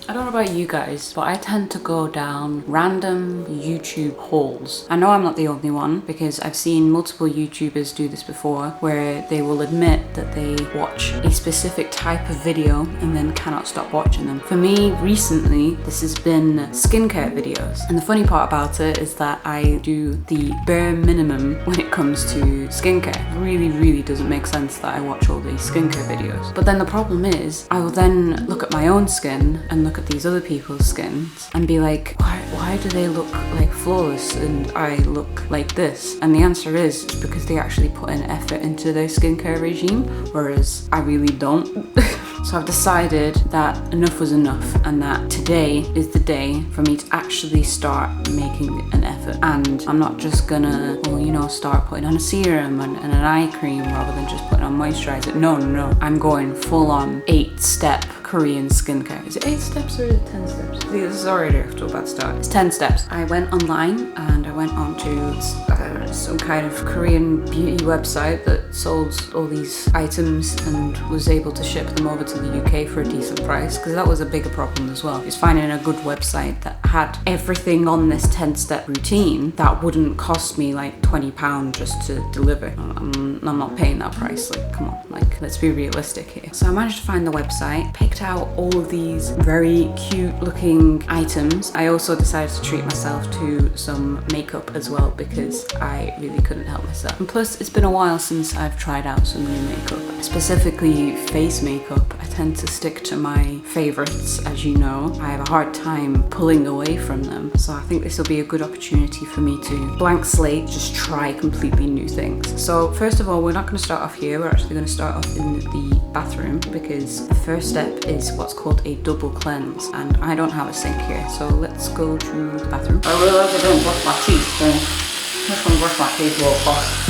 I don't know about you guys, but I tend to go down random YouTube holes. I know I'm not the only one because I've seen multiple YouTubers do this before where they will admit that they watch a specific type of video and then cannot stop watching them. For me, recently, this has been skincare videos. And the funny part about it is that I do the bare minimum when it comes to skincare. It really doesn't make sense that I watch all these skincare videos. But then the problem is, I will then look at my own skin and look at these other people's skins and be like, why do they look like flawless and I look like this? And the answer is because they actually put in effort into their skincare regime, whereas I really don't. So I've decided that enough was enough and that today is the day for me to actually start making an effort. And I'm not just gonna, start putting on a serum and an eye cream rather than just putting on moisturizer. No. I'm going full on 8-step Korean skincare. Is it 8 steps or is it 10 steps? This is already off to a bad start. It's 10 steps. I went online and I went onto some kind of Korean beauty website that sold all these items and was able to ship them over to the UK for a decent price, because that was a bigger problem as well. Is finding a good website that had everything on this 10-step routine that wouldn't cost me like £20 just to deliver. I'm not paying that price. Like, come on, like, let's be realistic here. So I managed to find the website, picked out all of these very cute looking items. I also decided to treat myself to some makeup as well because I really couldn't help myself. And plus, it's been a while since I've tried out some new makeup, specifically face makeup. I tend to stick to my favorites, as you know. I have a hard time pulling away from them. So I think this will be a good opportunity for me to blank slate, just try completely new things. So first of all, we're not going to start off here. We're actually going to start off in the bathroom because the first step is what's called a double cleanse, and I don't have a sink here. So let's go to the bathroom. I realize I don't brush my teeth, so I'm just going to brush my teeth real fast.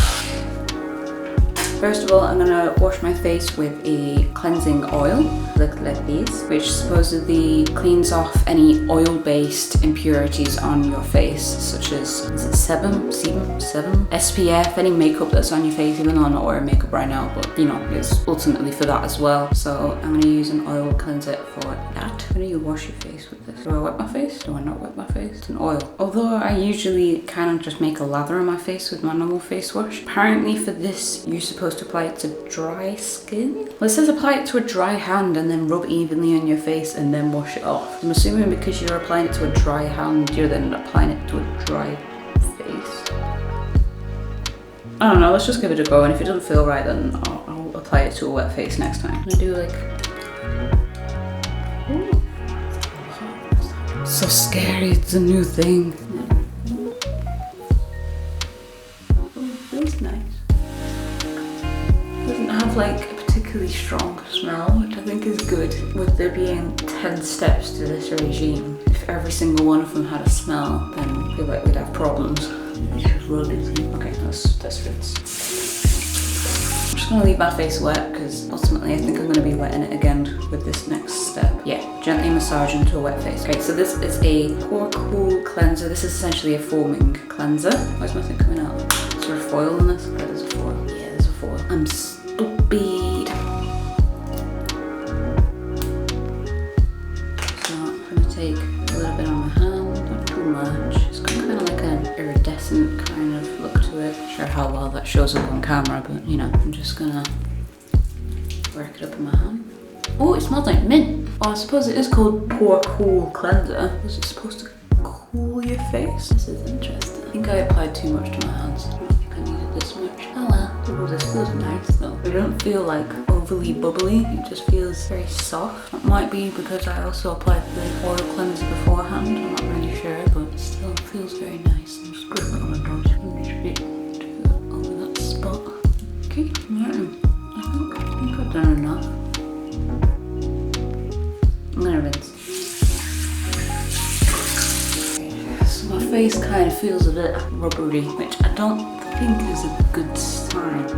First of all, I'm gonna wash my face with a cleansing oil, like this, which supposedly cleans off any oil-based impurities on your face, such as, is it Serum, SPF, any makeup that's on your face, even though I'm not wearing makeup right now, but it's ultimately for that as well. So I'm gonna use an oil cleanser for that. When do you wash your face with this? Do I wet my face? Do I not wet my face? It's an oil. Although I usually kind of just make a lather on my face with my normal face wash. Apparently for this, you're supposed to apply it to dry skin. Well, it says apply it to a dry hand and then rub evenly on your face and then wash it off. I'm assuming because you're applying it to a dry hand, you're then applying it to a dry face. I don't know, let's just give it a go, and if it doesn't feel right, then I'll apply it to a wet face next time. I'm gonna do like... Ooh. So scary, it's a new thing. Feels nice. Doesn't have like a particularly strong smell, which I think is good. With there being 10 steps to this regime, if every single one of them had a smell, then I feel like we'd have problems. Just rub it in. Okay, that's fits. I'm just gonna leave my face wet because ultimately I think I'm gonna be wetting it again with this next step. Yeah, gently massage into a wet face. Okay, so this is a Pore Cool Cleanser. This is essentially a foaming cleanser. Why is my thing coming out? Is there a foil in this? Okay, there's a foil. Yeah, there's a foil. I'm stupid. So I'm gonna take a little bit on my hand, not too much. It's got kind of like an iridescent kind of look to it. Not sure how well that shows up on camera, but I'm just gonna work it up in my hand. Oh, it smells like mint. Oh, I suppose it is called Pore Cool Cleanser. Was it supposed to cool your face? This is interesting. I think I applied too much to my hands. I don't think I needed this much. Oh well. Oh, this feels nice though. It don't feel like overly bubbly. It just feels very soft. That might be because I also applied the oil cleanser beforehand. I'm not really sure, but it still feels very nice. I'm just putting it on my nose. Over that spot. Okay, I think I've done enough. I'm gonna rinse. So my face kind of feels a bit rubbery, which I don't think is a good sign.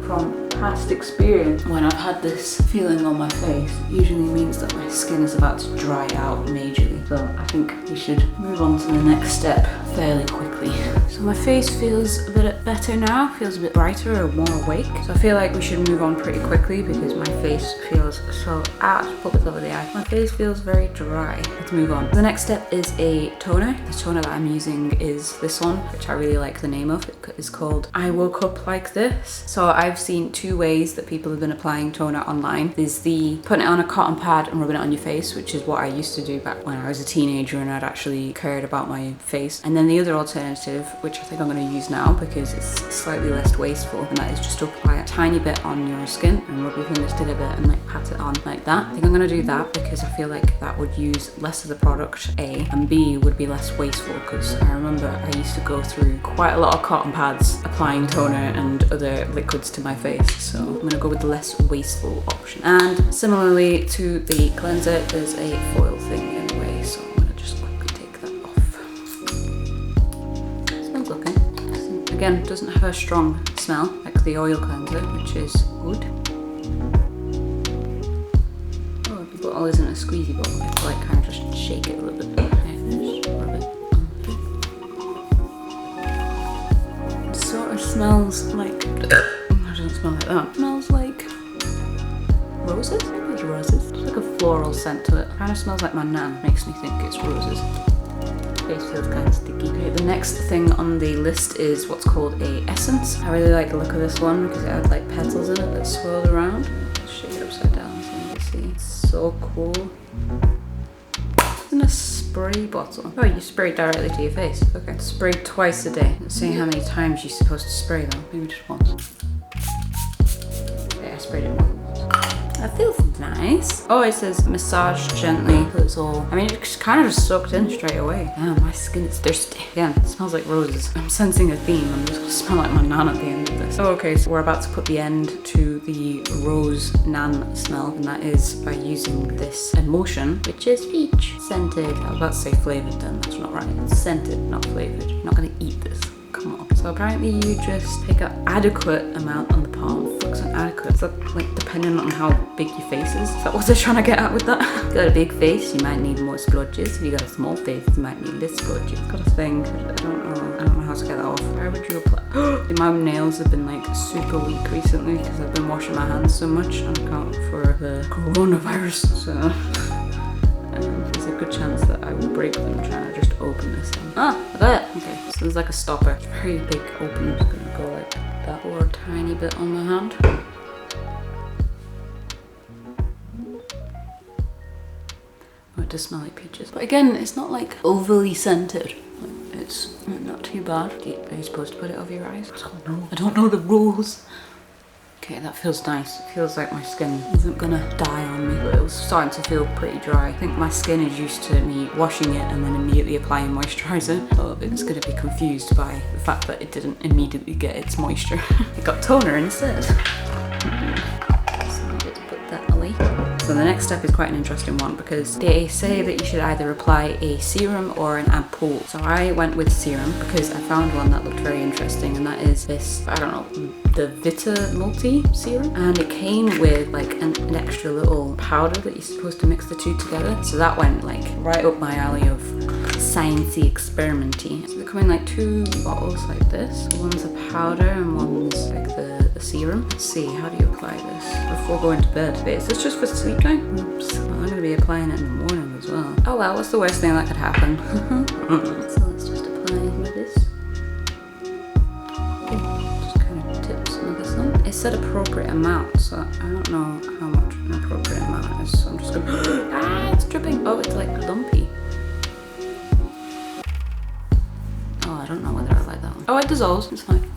From past experience, when I've had this feeling on my face, it usually means that my skin is about to dry out majorly. So I think we should move on to the next step. fairly quickly. So my face feels a bit better now, feels a bit brighter or more awake. So I feel like we should move on pretty quickly because my face feels so, just put this over the eye. My face feels very dry. Let's move on. The next step is a toner. The toner that I'm using is this one, which I really like the name of. It is called I Woke Up Like This. So I've seen two ways that people have been applying toner online. There's the putting it on a cotton pad and rubbing it on your face, which is what I used to do back when I was a teenager and I'd actually cared about my face. And then the other alternative, which I think I'm going to use now because it's slightly less wasteful, and that is just to apply a tiny bit on your skin and rub your fingers together and like pat it on like that. I think I'm going to do that because I feel like that would use less of the product, A, and B, would be less wasteful because I remember I used to go through quite a lot of cotton pads applying toner and other liquids to my face, so I'm going to go with the less wasteful option. And similarly to the cleanser, there's a foil thing in the way, so I'm going to just quickly take that off. Smells okay. Again, doesn't have a strong smell like the oil cleanser, which is good. Oh, if you put all this in a squeezy bowl, I have to like kind of just shake it a little bit. Just rub it on. It sort of smells like, it doesn't smell like that. It smells like roses? Maybe it's roses. It's like a floral scent to it. Kind of smells like my nan. Makes me think it's roses. Face feels kind of sticky. Okay, the next thing on the list is what's called a essence. I really like the look of this one because it had like petals in it that swirled around. Let's shake it upside down so you can see. It's so cool. It's in a spray bottle. Oh, you spray directly to your face. Okay. Spray twice a day. Let's see how many times you're supposed to spray though. Maybe just once. Okay, I sprayed it more than once. That feels nice. Oh, it says massage gently. That's all. I mean, it's kind of just soaked in straight away. Damn, my skin is thirsty. Again, it smells like roses. I'm sensing a theme. I'm just gonna smell like my nan at the end of this. Oh, okay, so we're about to put the end to the rose nan smell, and that is by using this Emulsion, which is peach scented. I was about to say flavored then, that's not right. It's scented, not flavored. You're not gonna eat this. Come on. So apparently you just take an adequate amount on the palm. Focus on adequate. Is that like depending on how big your face is? Is that what they're trying to get at with that? If you've got a big face, you might need more splodges. If you've got a small face, you might need less splodges. I've got a thing. I don't know how to get that off. Where would you apply? My nails have been like super weak recently because I've been washing my hands so much on account for the coronavirus. So there's a good chance that I will break them trying to just open this thing. Ah, look at it. Okay, so there's like a stopper. It's very big open. I'm just gonna go like that, or a tiny bit on my hand. Oh, it does smell like peaches. But again, it's not like overly scented. It's not too bad. Are you supposed to put it over your eyes? I don't know. I don't know the rules. Okay, that feels nice. It feels like my skin isn't gonna die on me, but it was starting to feel pretty dry. I think my skin is used to me washing it and then immediately applying moisturizer, so it's gonna be confused by the fact that it didn't immediately get its moisture. It got toner instead. So I get to put that away. So the next step is quite an interesting one because they say that you should either apply a serum or an ampoule. So I went with serum because I found one that looked very interesting, and that is this, I don't know, the Vita-multi serum, and it came with like an extra little powder that you're supposed to mix the two together. So that went like right up my alley of sciencey experimenty. So they come in like two bottles like this. One's a powder and one's like the serum. Let's see, how do you apply this before going to bed? Wait, is this just for sleep time? Oops, well, I'm gonna be applying it in the morning as well. Oh well, what's the worst thing that could happen? So let's just apply with this. It said appropriate amount, so I don't know how much an appropriate amount is, so I'm just gonna it's dripping. Oh, it's like lumpy. Oh, I don't know whether I like that one. Oh, it dissolves, it's fine. I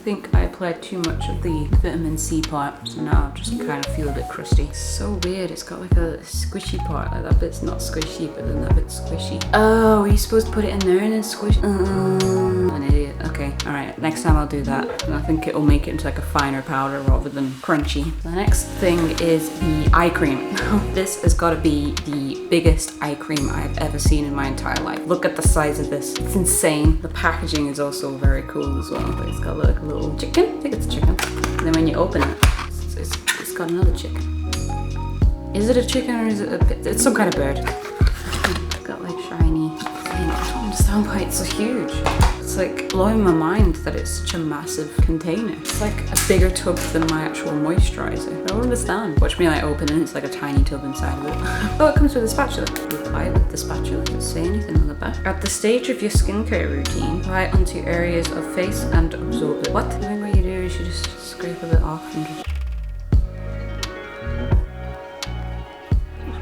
think I applied too much of the vitamin C part, so now I just kind of feel a bit crusty. It's so weird, it's got like a squishy part, like that bit's not squishy, but then that bit's squishy. Oh, are you supposed to put it in there and then squish? I'm an idiot. Okay, alright, next time I'll do that. And I think it'll make it into like a finer powder rather than crunchy. The next thing is the eye cream. This has got to be the biggest eye cream I've ever seen in my entire life. Look at the size of this, it's insane. The packaging is also very cool as well, but it's got like a little chicken, I think it's a chicken. And then when you open it, it's got another chicken. Is it a chicken or is it a, it's some kind of bird. It's got like shiny thing. understand why it's so huge. It's like blowing my mind that it's such a massive container. It's like a bigger tub than my actual moisturiser. I don't understand. Watch me like open it, it's like a tiny tub inside of it. Oh, it comes with a spatula. You apply with the spatula. Does it say anything on the back? At the stage of your skincare routine, apply it onto areas of face and absorb it. What? I think what you do is you just scrape a bit off and just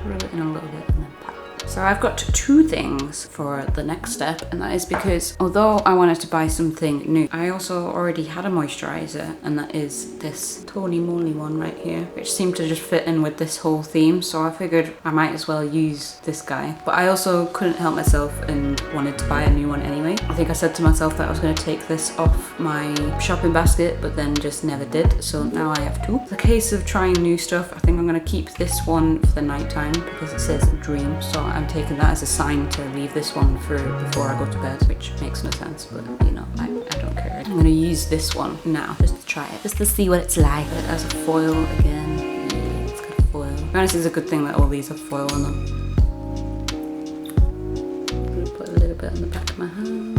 rub it in a little bit and then pat. So I've got 2 things for the next step, and that is because although I wanted to buy something new, I also already had a moisturiser, and that is this Moly one right here, which seemed to just fit in with this whole theme, so I figured I might as well use this guy. But I also couldn't help myself and wanted to buy a new one anyway. I think I said to myself that I was going to take this off my shopping basket, but then just never did, so now I have 2. The case of trying new stuff, I think I'm going to keep this one for the night time because it says dream, so I'm taking that as a sign to leave this one for before I go to bed, which makes no sense, but you know, I don't care. I'm going to use this one now just to try it, just to see what it's like. It has a foil again. Yeah, it's got a foil. To be honest, it's a good thing that all these have foil on them. I'm going to put a little bit on the back of my hand.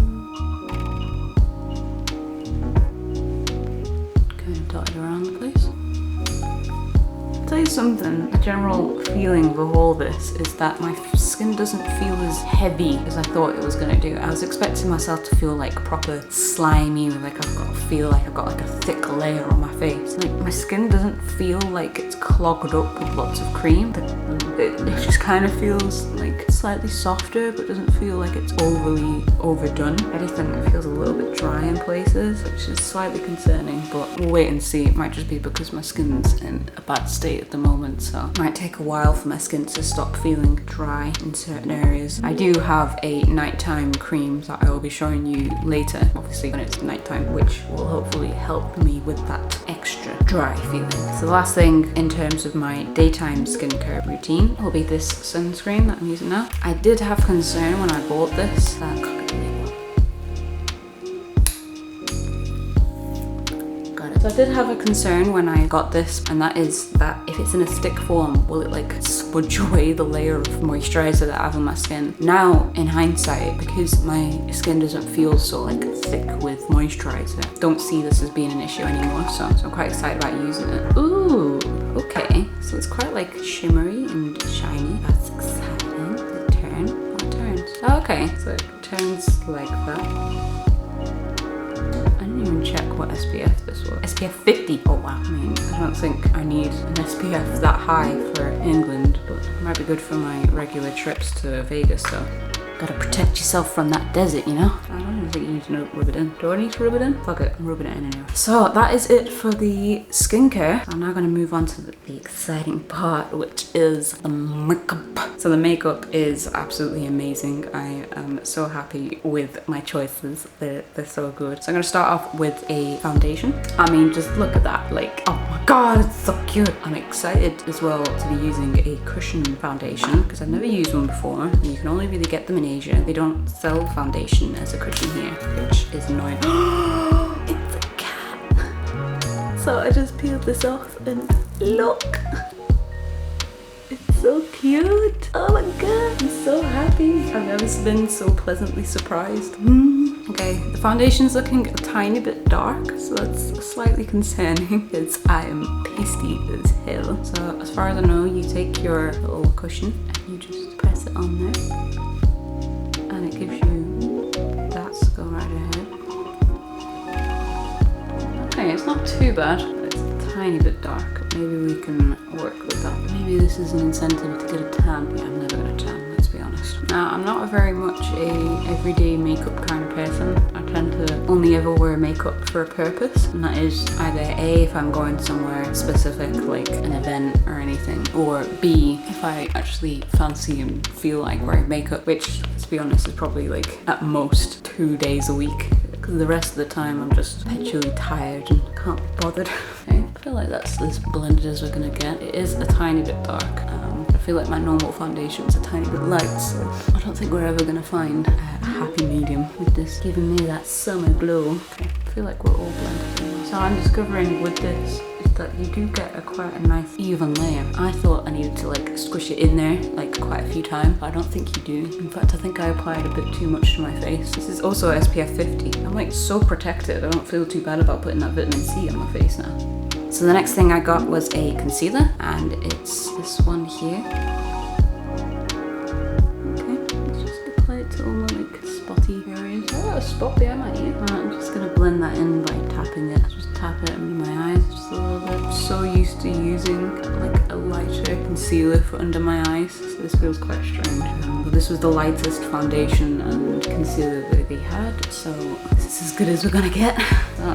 Kind of dot it around the place. I'll tell you something, the general feeling of all this is that my skin doesn't feel as heavy as I thought it was gonna do. I was expecting myself to feel like proper slimy, like I've got like a thick layer on my face. Like my skin doesn't feel like it's clogged up with lots of cream. It just kind of feels like slightly softer, but doesn't feel like it's overly overdone. Anything that feels a little bit dry in places, which is slightly concerning, but we'll wait and see. It might just be because my skin's in a bad state at the moment, so it might take a while for my skin to stop feeling dry in certain areas. I do have a nighttime cream that I will be showing you later, obviously when it's nighttime, which will hopefully help me with that extra dry feeling. So the last thing in terms of my daytime skincare routine will be this sunscreen that I'm using now. I did have concern when I bought this that So I did have a concern when I got this, and that is that if it's in a stick form, will it like smudge away the layer of moisturizer that I have on my skin? Now, in hindsight, because my skin doesn't feel so like thick with moisturizer, don't see this as being an issue anymore, so I'm quite excited about using it. Ooh, okay. So it's quite like shimmery and shiny. That's exciting. Does it turn? Oh, it turns. Oh, okay, so it turns like that. I didn't even check what SPF this was. SPF 50. Oh wow. I mean, I don't think I need an SPF that high for England, but it might be good for my regular trips to Vegas, so gotta protect yourself from that desert, you know? I don't even think you need to rub it in. Do I need to rub it in? Fuck it, I'm rubbing it in anyway. So that is it for the skincare. I'm now gonna move on to the exciting part, which is the makeup. So the makeup is absolutely amazing. I am so happy with my choices. They're so good. So I'm gonna start off with a foundation. I mean, just look at that. Like, oh my god, it's so cute. I'm excited as well to be using a cushion foundation because I've never used one before, and you can only really get them in Asia. They don't sell foundation as a cushion here, which is annoying. It's a cat. So I just peeled this off and look. It's so cute. Oh my god, I'm so happy. I've never been so pleasantly surprised. Okay, the foundation's looking a tiny bit dark, so that's slightly concerning because I am pasty as hell. So as far as I know, you take your little cushion and you just press it on there. And it gives you that, so go right ahead. Okay, it's not too bad, but it's a tiny bit dark. Maybe we can work with that. Maybe this is an incentive to get a tan. Yeah, I'm never gonna tan, let's be honest. Now, I'm not very much a everyday makeup kind of person. I tend to only ever wear makeup for a purpose, and that is either A, if I'm going somewhere specific, like an event or anything, or B, if I actually fancy and feel like wearing makeup, which, let's be honest, is probably like at most 2 days a week. Because the rest of the time I'm just perpetually tired and can't be bothered. Okay, I feel like that's as blended as we're gonna get. It is a tiny bit dark. I feel like my normal foundation's a tiny bit light, so I don't think we're ever gonna find a happy medium with this giving me that summer glow. Okay, I feel like we're all blended. So I'm discovering with this, it's that you do get quite a nice even layer. I thought I needed to like squish it in there like quite a few times, but I don't think you do. In fact, I think I applied a bit too much to my face. This is also SPF 50. I'm like so protected. I don't feel too bad about putting that vitamin C on my face now. So the next thing I got was a concealer, and it's this one here. Okay, let's just apply it to all my like spotty areas. Oh, a spot behind my ear. I'm just gonna blend that in by tapping it. Just tap it under my eyes just a little bit. I'm so used to using like a lighter concealer for under my eyes, so this feels quite strange. But this was the lightest foundation and concealer that they had, so this is as good as we're gonna get.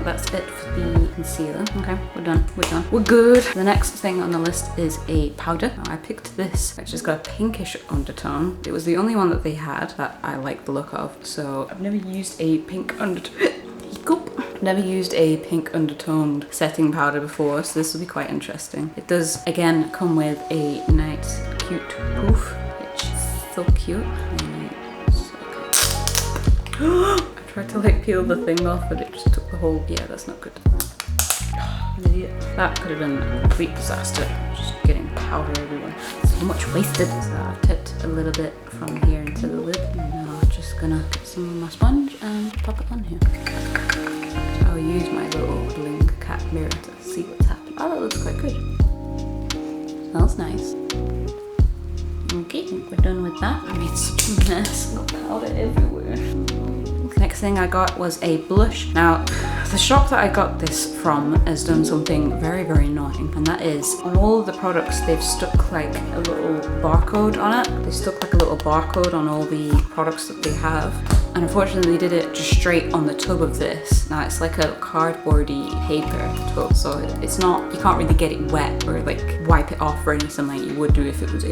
That's it for the concealer. Okay, we're done. We're good. The next thing on the list is a powder. Now, I picked this, which has got a pinkish undertone. It was the only one that they had that I like the look of, so I've never used a pink undertone. Never used a pink undertoned setting powder before, so this will be quite interesting. It does again come with a nice cute poof, which is so cute. I tried to like peel the thing off, but it just took the whole. Yeah, that's not good. An idiot. That could have been a complete disaster. Just getting powder everywhere. So much wasted. So I've tipped a little bit from here into the lid. And now I'm just gonna get some of my sponge and pop it on here. I'll use my little Bling cat mirror to see what's happening. Oh, that looks quite good. Smells nice. Okay, I think we're done with that. I made such a mess. Got powder everywhere. Next thing I got was a blush. Now, the shop that I got this from has done something very, very annoying, and that is on all of the products they've stuck like a little barcode on it. They stuck like a little barcode on all the products that they have, and unfortunately they did it just straight on the tub of this. Now it's like a cardboardy paper tub, so it's not, you can't really get it wet or like wipe it off or anything like you would do if it was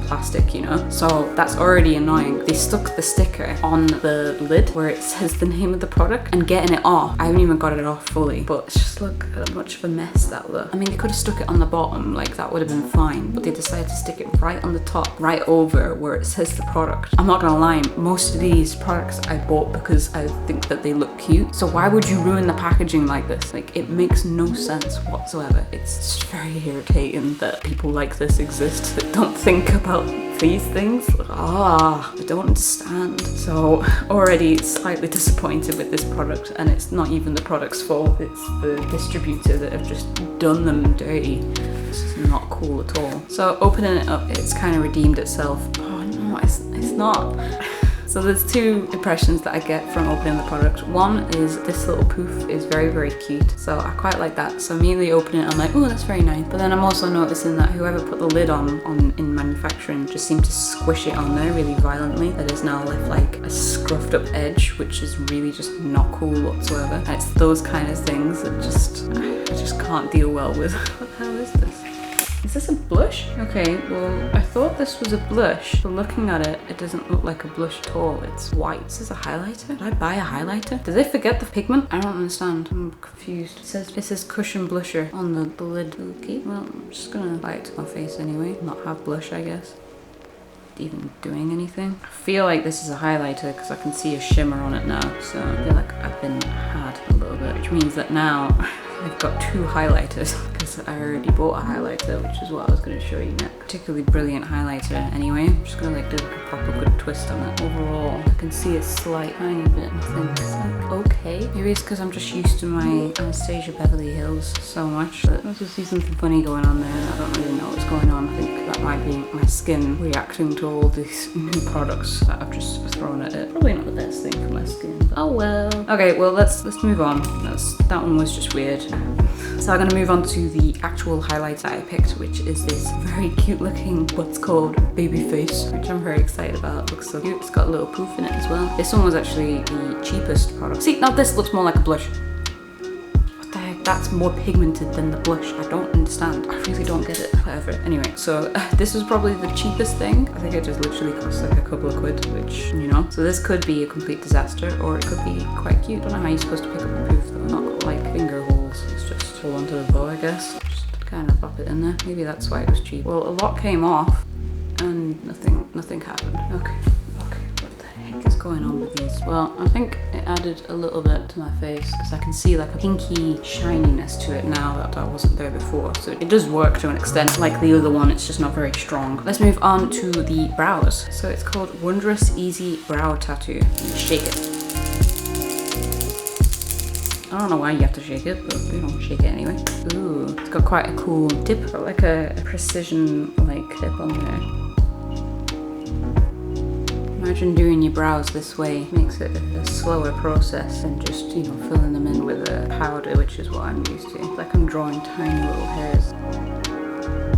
plastic, you know. So that's already annoying. They stuck the sticker on the lid where it says the name of the product, and getting it off, I haven't even got it off fully, but it's just look at how much of a mess that looked. I mean, they could have stuck it on the bottom, like that would have been fine, but they decided to stick it right on the top, right over where it says the product. I'm not gonna lie, most of these products I bought because I think that they look cute. So why would you ruin the packaging like this? Like, it makes no sense whatsoever. It's just very irritating that people like this exist that don't think about these things. I don't understand. So already slightly disappointed with this product, and it's not even the product's fault, it's the distributor that have just done them dirty. It's just not cool at all. So opening it up, it's kind of redeemed itself. Oh no, it's not. So there's two impressions that I get from opening the product. One is this little poof is very, very cute. So I quite like that. So immediately opening it, I'm like, oh, that's very nice. But then I'm also noticing that whoever put the lid on in manufacturing just seemed to squish it on there really violently. That has now left like a scruffed up edge, which is really just not cool whatsoever. And it's those kind of things that I just can't deal well with. What the hell is this? Is this a blush? Okay, well, I thought this was a blush, but looking at it, it doesn't look like a blush at all. It's white. Is this a highlighter? Did I buy a highlighter? Did they forget the pigment? I don't understand. I'm confused. It says cushion blusher on the lid. Okay, well, I'm just gonna apply it to my face anyway. Not have blush, I guess. Even doing anything. I feel like this is a highlighter because I can see a shimmer on it now, so I feel like I've been had a little bit, which means that now I've got two highlighters because I already bought a highlighter, which is what I was going to show you next. Particularly brilliant highlighter anyway. I'm just going to like do like a proper good twist on it. Overall, I can see a slight tiny bit. I think it's like okay. Maybe it's because I'm just used to my Anastasia Beverly Hills so much that I just see something funny going on there and I don't really know what's going on. I think that might be my skin reacting to all these new products that I've just thrown at it. Probably not the best thing for my skin, but oh well. Okay, well let's move on. That one was just weird. So I'm gonna move on to the actual highlighter I picked, which is this very cute looking, what's called baby face, which I'm very excited about. It looks so cute. It's got a little poof in it as well. This one was actually the cheapest product. See, now this looks more like a blush. What the heck? That's more pigmented than the blush. I don't understand. I really don't get it. Whatever. Anyway, so this was probably the cheapest thing. I think it just literally cost like a couple of quid, which, you know. So this could be a complete disaster, or it could be quite cute. I don't know how you're supposed to pick up a poof though. Not like finger holes. It's just hold onto the bow, I guess. Just kind of pop it in there. Maybe that's why it was cheap. Well, a lot came off and nothing happened. Okay, what the heck is going on with these? Well, I think it added a little bit to my face because I can see like a pinky shininess to it now that wasn't there before. So it does work to an extent. Like the other one, it's just not very strong. Let's move on to the brows. So it's called Wondrous Easy Brow Tattoo. Shake it. I don't know why you have to shake it, but you know, shake it anyway. Ooh, it's got quite a cool dip, got like a precision like dip on there. Imagine doing your brows this way. Makes it a slower process than just, you know, filling them in with a powder, which is what I'm used to. It's like I'm drawing tiny little hairs.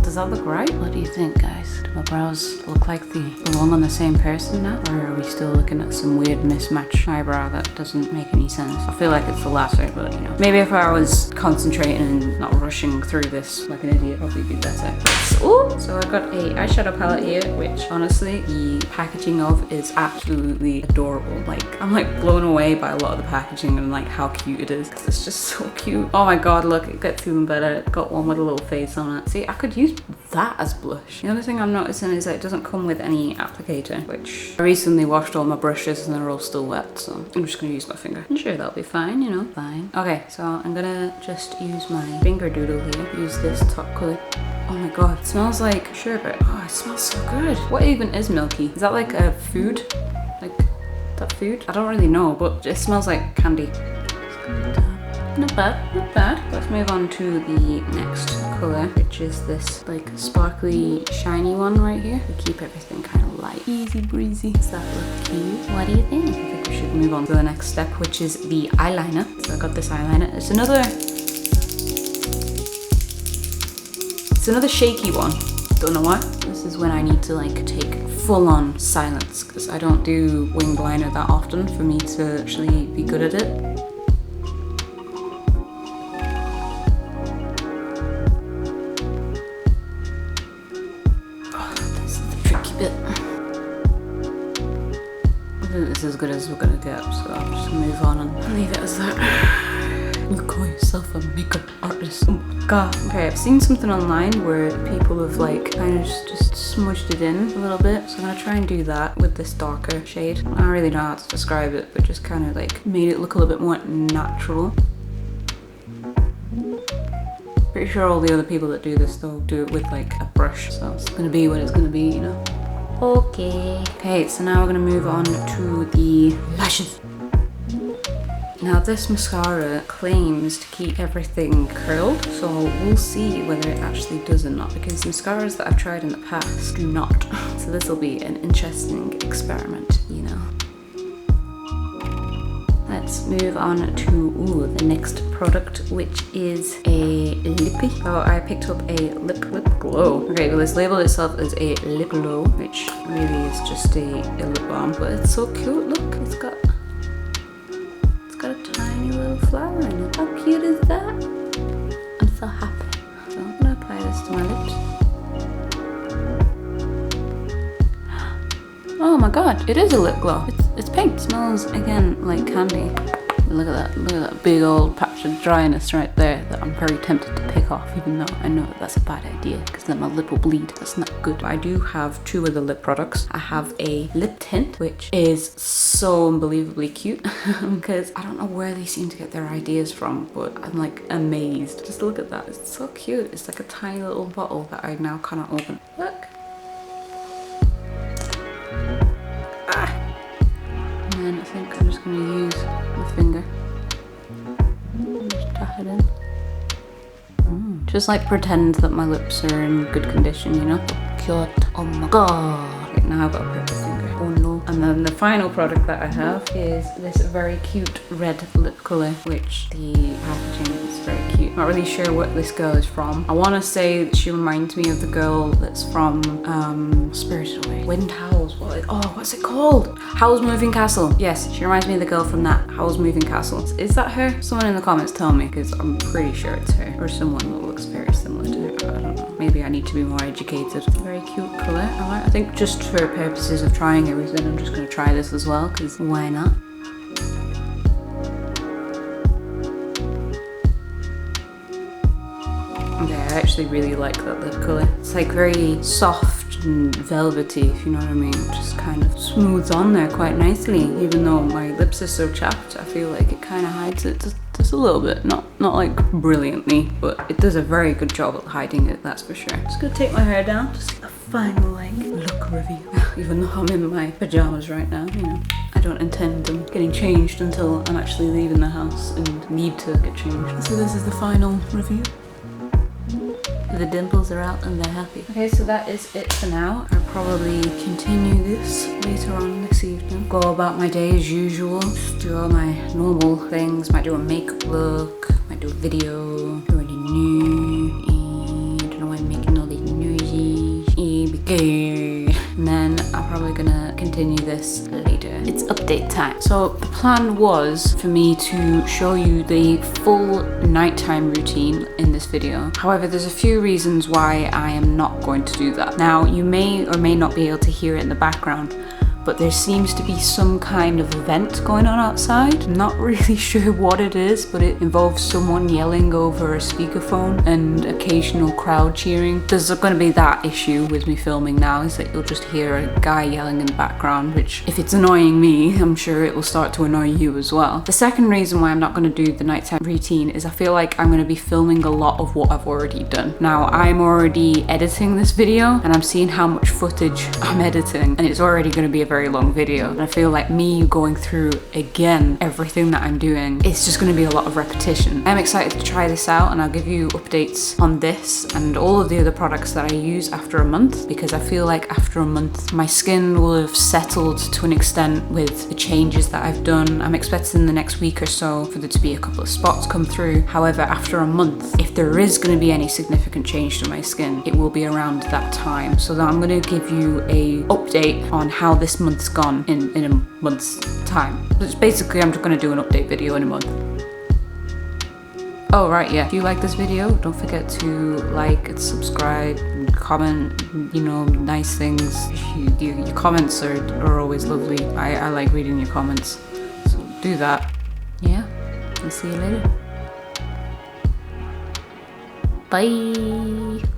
Does that look right? What do you think, guys? Do my brows look like they belong on the same person now? Or are we still looking at some weird mismatch eyebrow that doesn't make any sense? I feel like it's the latter, but you know. Maybe if I was concentrating and not rushing through this like an idiot, probably be better. Ooh, so I got a eyeshadow palette here, which honestly, the packaging of is absolutely adorable. Like, I'm like blown away by a lot of the packaging and like how cute it is. It's just so cute. Oh my god, look, it gets even better. It's got one with a little face on it. See, I could use that as blush. The other thing I'm noticing is that it doesn't come with any applicator, which I recently washed all my brushes and they're all still wet, so I'm just gonna use my finger. I'm sure that'll be fine, you know, fine. Okay, so I'm gonna just use my finger doodle here. Use this top color. Oh my god, it smells like sherbet. Oh, it smells so good. What even is milky? Is that like a food? Like, that food? I don't really know, but it smells like candy. Not bad, not bad. Let's move on to the next colour, which is this like sparkly, shiny one right here. We keep everything kind of light, easy breezy. Does that look cute? What do you think? I think we should move on to the next step, which is the eyeliner. So I got this eyeliner. It's another shaky one. Don't know why. This is when I need to like take full-on silence because I don't do winged liner that often for me to actually be good at it. This is as good as we're gonna get, so I'm just gonna move on and leave it as that. You call yourself a makeup artist? Oh my god. Okay, I've seen something online where people have like kind of just smudged it in a little bit, so I'm gonna try and do that with this darker shade. I don't really know how to describe it, but just kind of like made it look a little bit more natural. Pretty sure all the other people that do this though do it with like a brush, so it's gonna be what it's gonna be, you know. Okay, so now we're gonna move on to the lashes. Now this mascara claims to keep everything curled, so we'll see whether it actually does or not, because mascaras that I've tried in the past do not. So this will be an interesting experiment, you know. Let's move on to the next product, which is a lippy. So I picked up a lip glow. Okay, well it's labeled itself as a lip glow, which really is just a lip balm, but it's so cute. Look, it's got a tiny little flower in it. How cute is that? I'm so happy. So I'm gonna apply this to my lips. Oh my god, it is a lip glow. It's pink. It smells again like candy. Look at that big old patch of dryness right there that I'm very tempted to pick off, even though I know that that's a bad idea because then my lip will bleed. That's not good. I do have two other lip products. I have a lip tint, which is so unbelievably cute because I don't know where they seem to get their ideas from, but I'm like amazed. Just look at that. It's so cute. It's like a tiny little bottle that I now cannot open. Look. And I think I'm just going to use my finger. Just tap it in. Just like pretend that my lips are in good condition, you know? Cute. Oh my god. Okay, now I've got a purple finger. Oh no. And then the final product that I have is this very cute red lip colour, which the packaging is very cute. Not really sure what this girl is from. I want to say that she reminds me of the girl that's from Spirited Away. Wind Howls. What's it called? Howl's Moving Castle. Yes, she reminds me of the girl from that. Howl's Moving Castle. Is that her? Someone in the comments tell me, because I'm pretty sure it's her. Or someone that looks very similar to her. I don't know. Maybe I need to be more educated. Very cute colour. I think just for purposes of trying everything, I'm just going to try this as well, because why not? Okay, I actually really like that lip colour. It's like very soft, and velvety, if you know what I mean. Just kind of smooths on there quite nicely. Even though my lips are so chapped, I feel like it kind of hides it just a little bit. Not like brilliantly, but it does a very good job at hiding it, that's for sure. Just gonna take my hair down, just a final like look review. Even though I'm in my pajamas right now, you know. I don't intend on getting changed until I'm actually leaving the house and need to get changed. So this is the final review. The dimples are out and they're happy. Okay, so that is it for now. I'll probably continue this later on this evening. Go about my day as usual. Just do all my normal things. Might do a makeup look. Might do a video. Do any new. I don't know why I'm making all these noises. And then I'm probably gonna continue this later. It's update time. So the plan was for me to show you the full nighttime routine in this video. However, there's a few reasons why I am not going to do that. Now, you may or may not be able to hear it in the background, but there seems to be some kind of event going on outside. I'm not really sure what it is, but it involves someone yelling over a speakerphone and occasional crowd cheering. There's going to be that issue with me filming now, is that you'll just hear a guy yelling in the background, which if it's annoying me, I'm sure it will start to annoy you as well. The second reason why I'm not going to do the nighttime routine is I feel like I'm going to be filming a lot of what I've already done. Now, I'm already editing this video and I'm seeing how much footage I'm editing, and it's already going to be a very long video, and I feel like me going through again everything that I'm doing, it's just going to be a lot of repetition. I'm excited to try this out, and I'll give you updates on this and all of the other products that I use after a month, because I feel like after a month my skin will have settled to an extent with the changes that I've done. I'm expecting the next week or so for there to be a couple of spots come through. However, after a month, if there is going to be any significant change to my skin, it will be around that time. So I'm going to give you a update on how this month's gone in a month's time. It's basically, I'm just going to do an update video in a month. Oh right, yeah. If you like this video, don't forget to like and subscribe and comment, you know, nice things. Your comments are always lovely. I like reading your comments, so do that. Yeah, I'll see you later. Bye.